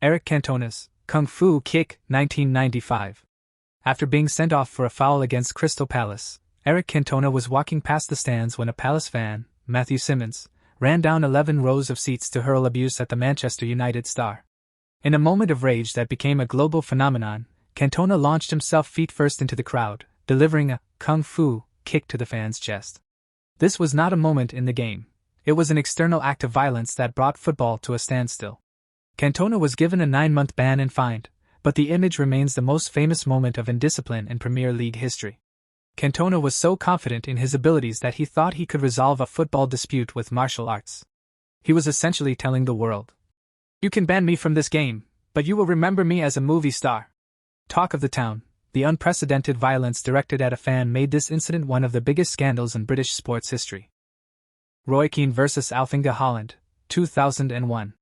Eric Cantona's Kung Fu Kick, 1995. After being sent off for a foul against Crystal Palace, Eric Cantona was walking past the stands when a Palace fan, Matthew Simmons, ran down 11 rows of seats to hurl abuse at the Manchester United star. In a moment of rage that became a global phenomenon, Cantona launched himself feet first into the crowd, delivering a Kung Fu kick to the fan's chest. This was not a moment in the game. It was an external act of violence that brought football to a standstill. Cantona was given a 9-month ban and fined, but the image remains the most famous moment of indiscipline in Premier League history. Cantona was so confident in his abilities that he thought he could resolve a football dispute with martial arts. He was essentially telling the world, "You can ban me from this game, but you will remember me as a movie star." Talk of the town, the unprecedented violence directed at a fan made this incident one of the biggest scandals in British sports history. Roy Keane vs. Alf-Inge Haaland, 2001.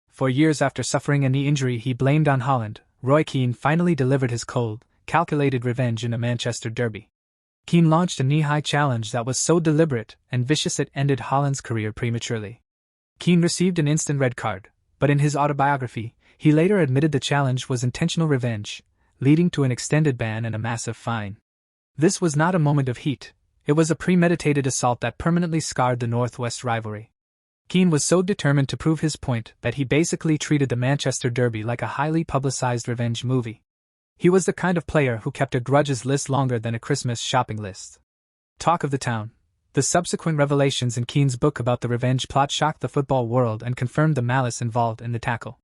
4 years after suffering a knee injury he blamed on Haaland, Roy Keane finally delivered his cold, calculated revenge in a Manchester derby. Keane launched a knee-high challenge that was so deliberate and vicious it ended Haaland's career prematurely. Keane received an instant red card, but in his autobiography, he later admitted the challenge was intentional revenge, leading to an extended ban and a massive fine. This was not a moment of heat, it was a premeditated assault that permanently scarred the Northwest rivalry. Keane was so determined to prove his point that he basically treated the Manchester Derby like a highly publicized revenge movie. He was the kind of player who kept a grudges list longer than a Christmas shopping list. Talk of the town. The subsequent revelations in Keane's book about the revenge plot shocked the football world and confirmed the malice involved in the tackle.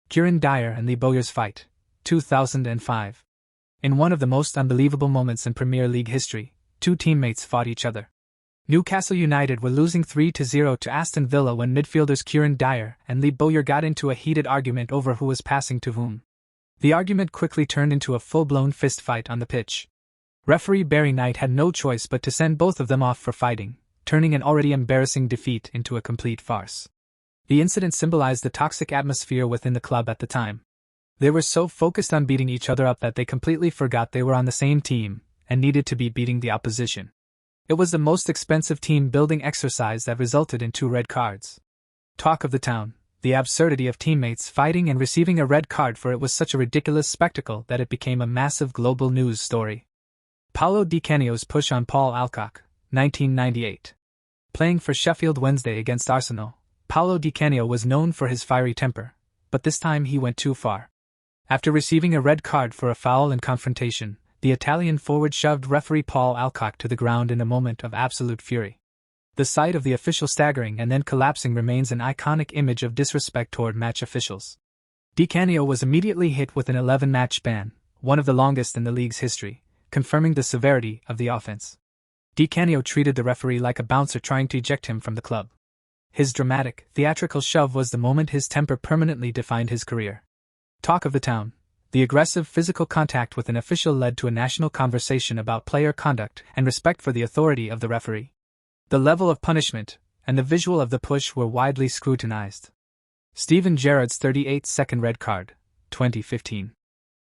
Kieran Dyer and Bowyer's fight, 2005. In one of the most unbelievable moments in Premier League history, two teammates fought each other. Newcastle United were losing 3-0 to Aston Villa when midfielders Kieran Dyer and Bowyer got into a heated argument over who was passing to whom. The argument quickly turned into a full-blown fistfight on the pitch. Referee Barry Knight had no choice but to send both of them off for fighting, turning an already embarrassing defeat into a complete farce. The incident symbolized the toxic atmosphere within the club at the time. They were so focused on beating each other up that they completely forgot they were on the same team and needed to be beating the opposition. It was the most expensive team-building exercise that resulted in 2 red cards. Talk of the town. The absurdity of teammates fighting and receiving a red card for it was such a ridiculous spectacle that it became a massive global news story. Paolo Di Canio's push on Paul Alcock, 1998. Playing for Sheffield Wednesday against Arsenal, Paolo Di Canio was known for his fiery temper, but this time he went too far. After receiving a red card for a foul and confrontation, the Italian forward shoved referee Paul Alcock to the ground in a moment of absolute fury. The sight of the official staggering and then collapsing remains an iconic image of disrespect toward match officials. Di Canio was immediately hit with an 11-match ban, one of the longest in the league's history, confirming the severity of the offense. Di Canio treated the referee like a bouncer trying to eject him from the club. His dramatic, theatrical shove was the moment his temper permanently defined his career. Talk of the town. The aggressive physical contact with an official led to a national conversation about player conduct and respect for the authority of the referee. The level of punishment and the visual of the push were widely scrutinized. Steven Gerrard's 38-second red card, 2015.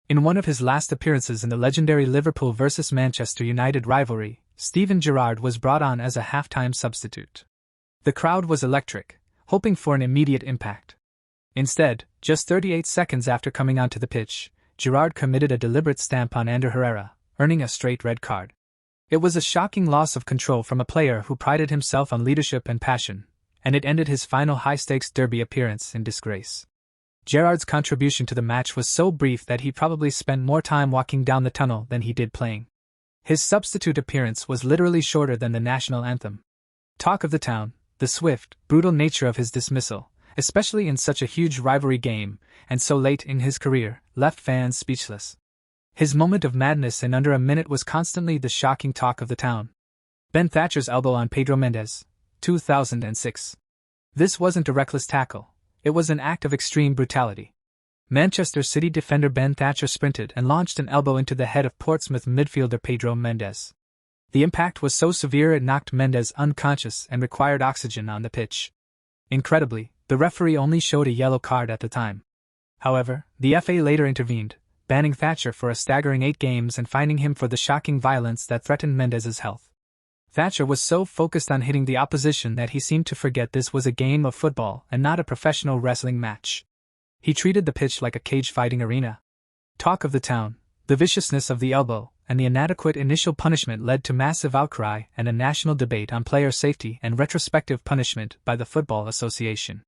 In one of his last appearances in the legendary Liverpool vs. Manchester United rivalry, Steven Gerrard was brought on as a halftime substitute. The crowd was electric, hoping for an immediate impact. Instead, just 38 seconds after coming onto the pitch, Gerrard committed a deliberate stamp on Ander Herrera, earning a straight red card. It was a shocking loss of control from a player who prided himself on leadership and passion, and it ended his final high-stakes derby appearance in disgrace. Gerrard's contribution to the match was so brief that he probably spent more time walking down the tunnel than he did playing. His substitute appearance was literally shorter than the national anthem. Talk of the town. The swift, brutal nature of his dismissal, especially in such a huge rivalry game, and so late in his career, left fans speechless. His moment of madness in under a minute was constantly the shocking talk of the town. Ben Thatcher's elbow on Pedro Mendes, 2006. This wasn't a reckless tackle, it was an act of extreme brutality. Manchester City defender Ben Thatcher sprinted and launched an elbow into the head of Portsmouth midfielder Pedro Mendes. The impact was so severe it knocked Mendes unconscious and required oxygen on the pitch. Incredibly, the referee only showed a yellow card at the time. However, the FA later intervened, banning Thatcher for a staggering 8 games and fining him for the shocking violence that threatened Mendes's health. Thatcher was so focused on hitting the opposition that he seemed to forget this was a game of football and not a professional wrestling match. He treated the pitch like a cage-fighting arena. Talk of the town, the viciousness of the elbow, and the inadequate initial punishment led to massive outcry and a national debate on player safety and retrospective punishment by the Football Association.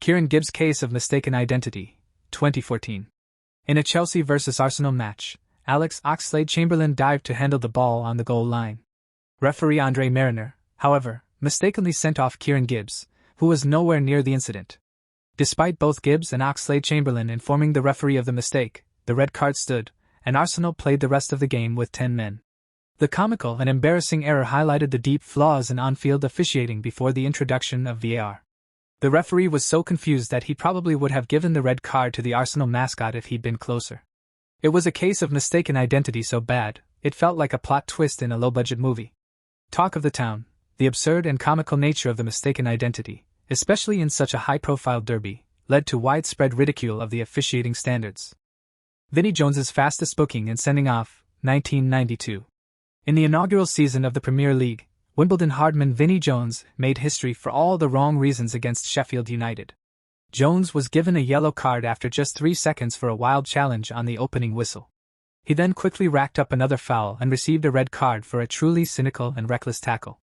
Kieran Gibbs' case of mistaken identity, 2014. In a Chelsea vs Arsenal match, Alex Oxlade-Chamberlain dived to handle the ball on the goal line. Referee Andre Mariner, however, mistakenly sent off Kieran Gibbs, who was nowhere near the incident. Despite both Gibbs and Oxlade-Chamberlain informing the referee of the mistake, the red card stood, and Arsenal played the rest of the game with 10 men. The comical and embarrassing error highlighted the deep flaws in on-field officiating before the introduction of VAR. The referee was so confused that he probably would have given the red card to the Arsenal mascot if he'd been closer. It was a case of mistaken identity so bad, it felt like a plot twist in a low-budget movie. Talk of the town, the absurd and comical nature of the mistaken identity, especially in such a high-profile derby, led to widespread ridicule of the officiating standards. Vinnie Jones's fastest booking and sending off, 1992. In the inaugural season of the Premier League, Wimbledon hardman Vinnie Jones made history for all the wrong reasons against Sheffield United. Jones was given a yellow card after just 3 seconds for a wild challenge on the opening whistle. He then quickly racked up another foul and received a red card for a truly cynical and reckless tackle.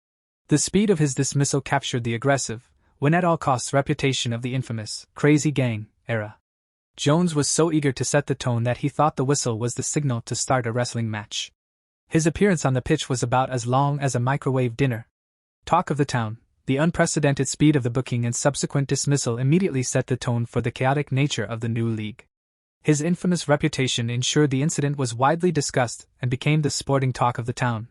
The speed of his dismissal captured the aggressive, win-at-all-costs reputation of the infamous Crazy Gang era. Jones was so eager to set the tone that he thought the whistle was the signal to start a wrestling match. His appearance on the pitch was about as long as a microwave dinner. Talk of the town, the unprecedented speed of the booking and subsequent dismissal immediately set the tone for the chaotic nature of the new league. His infamous reputation ensured the incident was widely discussed and became the sporting talk of the town.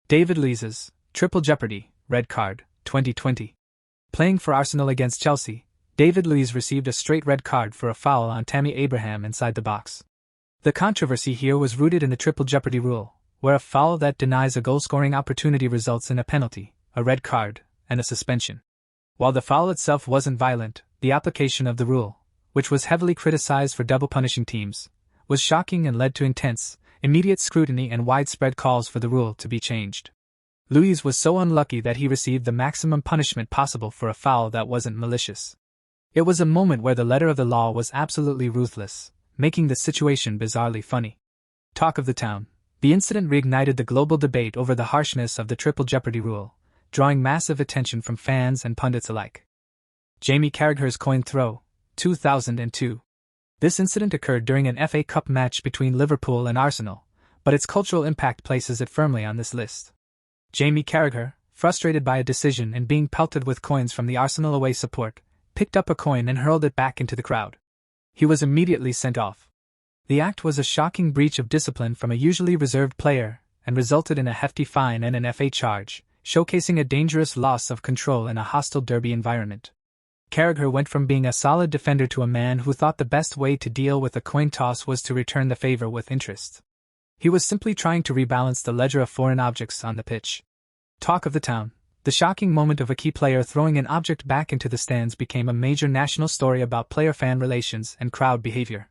David Luiz's Triple Jeopardy, red card, 2020. Playing for Arsenal against Chelsea, David Luiz received a straight red card for a foul on Tammy Abraham inside the box. The controversy here was rooted in the Triple Jeopardy rule, where a foul that denies a goal-scoring opportunity results in a penalty, a red card, and a suspension. While the foul itself wasn't violent, the application of the rule, which was heavily criticized for double punishing teams, was shocking and led to intense, immediate scrutiny and widespread calls for the rule to be changed. Luiz was so unlucky that he received the maximum punishment possible for a foul that wasn't malicious. It was a moment where the letter of the law was absolutely ruthless, making the situation bizarrely funny. Talk of the town. The incident reignited the global debate over the harshness of the Triple Jeopardy rule, drawing massive attention from fans and pundits alike. Jamie Carragher's coin throw, 2002. This incident occurred during an FA Cup match between Liverpool and Arsenal, but its cultural impact places it firmly on this list. Jamie Carragher, frustrated by a decision and being pelted with coins from the Arsenal away support, picked up a coin and hurled it back into the crowd. He was immediately sent off. The act was a shocking breach of discipline from a usually reserved player, and resulted in a hefty fine and an FA charge, showcasing a dangerous loss of control in a hostile derby environment. Carragher went from being a solid defender to a man who thought the best way to deal with a coin toss was to return the favor with interest. He was simply trying to rebalance the ledger of foreign objects on the pitch. Talk of the town. The shocking moment of a key player throwing an object back into the stands became a major national story about player-fan relations and crowd behavior.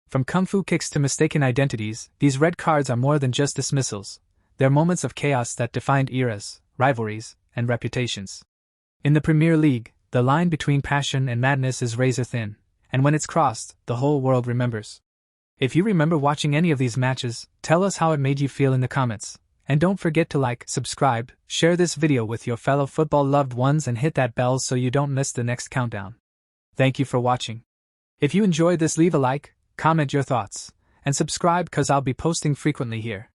From kung fu kicks to mistaken identities, these red cards are more than just dismissals. They're moments of chaos that defined eras, rivalries, and reputations. In the Premier League, the line between passion and madness is razor thin, and when it's crossed, the whole world remembers. If you remember watching any of these matches, tell us how it made you feel in the comments. And don't forget to like, subscribe, share this video with your fellow football loved ones and hit that bell so you don't miss the next countdown. Thank you for watching. If you enjoyed this, leave a like, comment your thoughts, and subscribe 'cause I'll be posting frequently here.